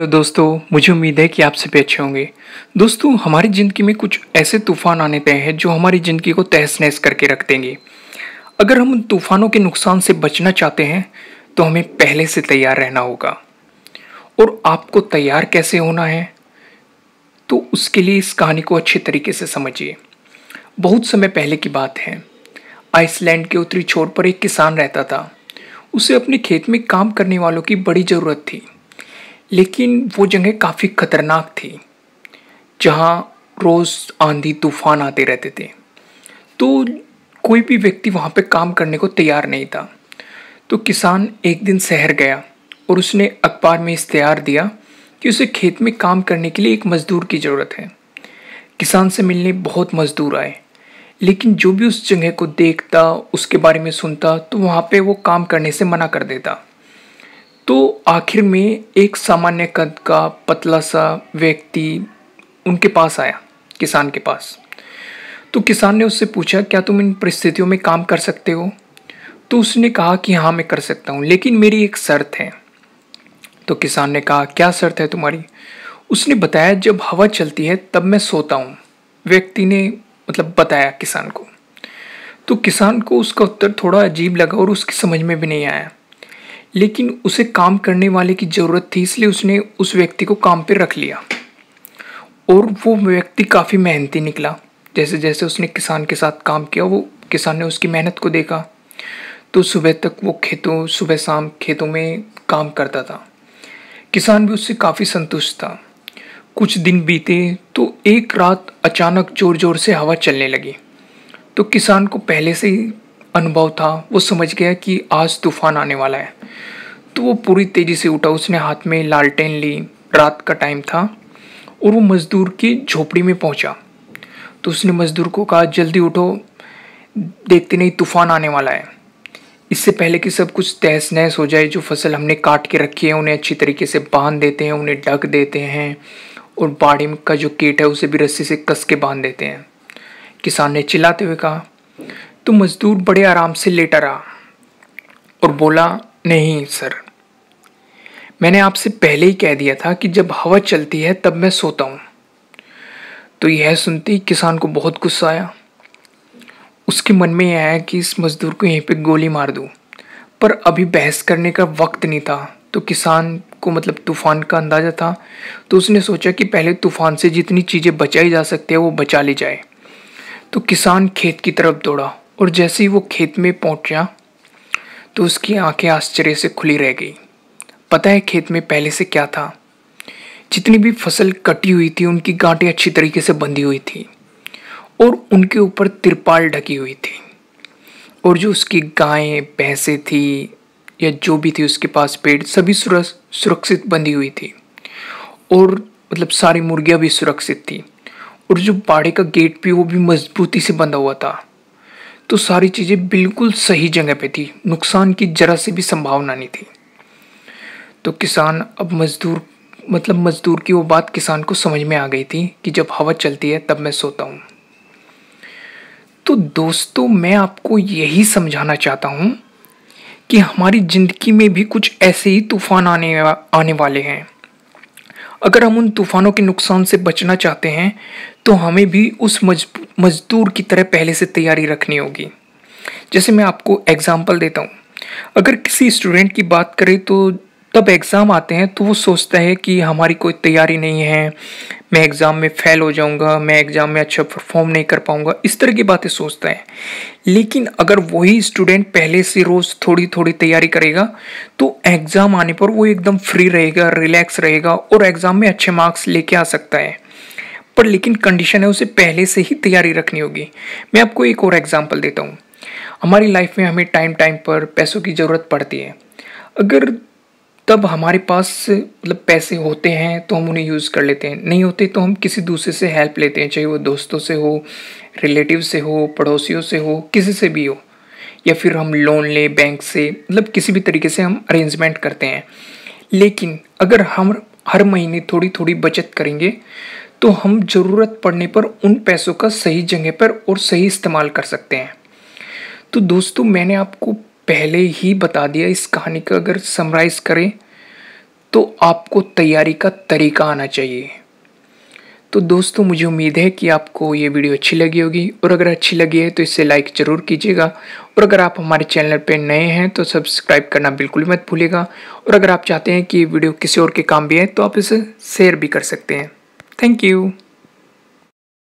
तो दोस्तों मुझे उम्मीद है कि आप सभी अच्छे होंगे। दोस्तों हमारी ज़िंदगी में कुछ ऐसे तूफ़ान आने तय हैं जो हमारी ज़िंदगी को तहस-नहस करके रख देंगे। अगर हम उन तूफ़ानों के नुकसान से बचना चाहते हैं तो हमें पहले से तैयार रहना होगा। और आपको तैयार कैसे होना है तो उसके लिए इस कहानी को अच्छे तरीके से समझिए। बहुत समय पहले की बात है। आइसलैंड के उत्तरी छोर पर एक किसान रहता था। उसे अपने खेत में काम करने वालों की बड़ी ज़रूरत थी। लेकिन वो जगह काफ़ी खतरनाक थी, जहाँ रोज़ आंधी-तूफ़ान आते रहते थे। तो कोई भी व्यक्ति वहाँ पे काम करने को तैयार नहीं था। तो किसान एक दिन शहर गया और उसने अखबार में इश्तिहार दिया कि उसे खेत में काम करने के लिए एक मज़दूर की ज़रूरत है। किसान से मिलने बहुत मज़दूर आए, लेकिन जो भी उस जगह को देखता, उसके बारे में सुनता, तो वहाँ पे वो काम करने से मना कर देता। तो आखिर में एक सामान्य कद का पतला-सा व्यक्ति उनके पास आया, किसान के पास। तो किसान ने उससे पूछा, "क्या तुम इन परिस्थितियों में काम कर सकते हो?" तो उसने कहा कि, "हाँ, मैं कर सकता हूँ, लेकिन मेरी एक शर्त है।" तो किसान ने कहा, "क्या शर्त है तुम्हारी?" उसने बताया, "जब हवा चलती है तब मैं सोता हूँ।" व्यक्ति ने बताया किसान को। तो किसान को उसका उत्तर थोड़ा अजीब लगा और उसकी समझ में भी नहीं आया। लेकिन उसे काम करने वाले की ज़रूरत थी, इसलिए उसने उस व्यक्ति को काम पे रख लिया। और वो व्यक्ति काफ़ी मेहनती निकला। जैसे-जैसे उसने किसान के साथ काम किया, वो किसान ने उसकी मेहनत को देखा। तो सुबह तक वो सुबह-शाम खेतों में काम करता था। किसान भी उससे काफ़ी संतुष्ट था। कुछ दिन बीते तो एक रात अचानक ज़ोर-ज़ोर से हवा चलने लगी। तो किसान को पहले से ही अनुभव था, वो समझ गया कि आज तूफ़ान आने वाला है। तो वो पूरी तेज़ी से उठा, उसने हाथ में लालटेन ली, रात का टाइम था और वो मज़दूर की झोपड़ी में पहुँचा। तो उसने मज़दूर को कहा, "जल्दी उठो, देखते नहीं तूफ़ान आने वाला है। इससे पहले कि सब कुछ तहस-नहस हो जाए, जो फसल हमने काट के रखी है उन्हें अच्छी तरीके से बाँध देते हैं, उन्हें ढक देते हैं और बाड़ी का जो गेट है उसे भी रस्सी से कस के बाँध देते हैं।" किसान ने चिल्लाते हुए कहा। तो मज़दूर बड़े आराम से लेटा रहा और बोला, "नहीं सर, मैंने आपसे पहले ही कह दिया था कि जब हवा चलती है तब मैं सोता हूँ।" तो यह सुनते ही किसान को बहुत गुस्सा आया। उसके मन में यह आया कि इस मज़दूर को यहीं पे गोली मार दूँ, पर अभी बहस करने का वक़्त नहीं था। तो किसान को तूफ़ान का अंदाज़ा था, तो उसने सोचा कि पहले तूफ़ान से जितनी चीज़ें बचाई जा सकती है वो बचा ली जाए। तो किसान खेत की तरफ दौड़ा और जैसे ही वो खेत में पहुँचा, तो उसकी आँखें आश्चर्य से खुली रह गई। पता है खेत में पहले से क्या था? जितनी भी फसल कटी हुई थी, उनकी गांठें अच्छी तरीके से बंधी हुई थी और उनके ऊपर तिरपाल ढकी हुई थी। और जो उसकी गायें, भैंसें थी या जो भी थी उसके पास पेड़, सभी सुरक्षित बंधी हुई थी। और सारी मुर्गियाँ भी सुरक्षित थी। और जो बाड़े का गेट भी, वो भी मजबूती से बंधा हुआ था। तो सारी चीज़ें बिल्कुल सही जगह पे थी, नुकसान की ज़रा सी भी संभावना नहीं थी। तो किसान अब मज़दूर की वो बात किसान को समझ में आ गई थी कि जब हवा चलती है तब मैं सोता हूँ। तो दोस्तों मैं आपको यही समझाना चाहता हूँ कि हमारी ज़िंदगी में भी कुछ ऐसे ही तूफ़ान आने वाले हैं। अगर हम उन तूफ़ानों के नुकसान से बचना चाहते हैं, तो हमें भी उस मज़दूर की तरह पहले से तैयारी रखनी होगी। जैसे मैं आपको एग्ज़ाम्पल देता हूँ। अगर किसी स्टूडेंट की बात करें तो तब एग्ज़ाम आते हैं तो वो सोचता है कि हमारी कोई तैयारी नहीं है, मैं एग्ज़ाम में फ़ेल हो जाऊँगा, मैं एग्ज़ाम में अच्छा परफ़ॉर्म नहीं कर पाऊँगा, इस तरह की बातें सोचता है। लेकिन अगर वही स्टूडेंट पहले से रोज़ थोड़ी-थोड़ी तैयारी करेगा, तो एग्ज़ाम आने पर वो एकदम फ्री रहेगा, रिलैक्स रहेगा और एग्ज़ाम में अच्छे मार्क्स लेके आ सकता है। पर लेकिन कंडीशन है, उसे पहले से ही तैयारी रखनी होगी। मैं आपको एक और एग्ज़ाम्पल देता हूँ। हमारी लाइफ़ में हमें टाइम-टाइम पर पैसों की ज़रूरत पड़ती है। अगर तब हमारे पास पैसे होते हैं तो हम उन्हें यूज़ कर लेते हैं, नहीं होते तो हम किसी दूसरे से हेल्प लेते हैं, चाहे वो दोस्तों से हो, रिलेटिव से हो, पड़ोसियों से हो, किसी से भी हो। या फिर हम लोन लें बैंक से, किसी भी तरीके से हम अरेंजमेंट करते हैं। लेकिन अगर हम हर महीने थोड़ी-थोड़ी बचत करेंगे, तो हम ज़रूरत पड़ने पर उन पैसों का सही जगह पर और सही इस्तेमाल कर सकते हैं। तो दोस्तों मैंने आपको पहले ही बता दिया, इस कहानी का अगर समराइज़ करें तो आपको तैयारी का तरीका आना चाहिए। तो दोस्तों मुझे उम्मीद है कि आपको ये वीडियो अच्छी लगी होगी, और अगर अच्छी लगी है तो इसे लाइक ज़रूर कीजिएगा, और अगर आप हमारे चैनल पर नए हैं तो सब्सक्राइब करना बिल्कुल मत भूलिएगा, और अगर आप चाहते हैं कि ये वीडियो किसी और के काम भी है तो आप इसे शेयर भी कर सकते हैं। Thank you.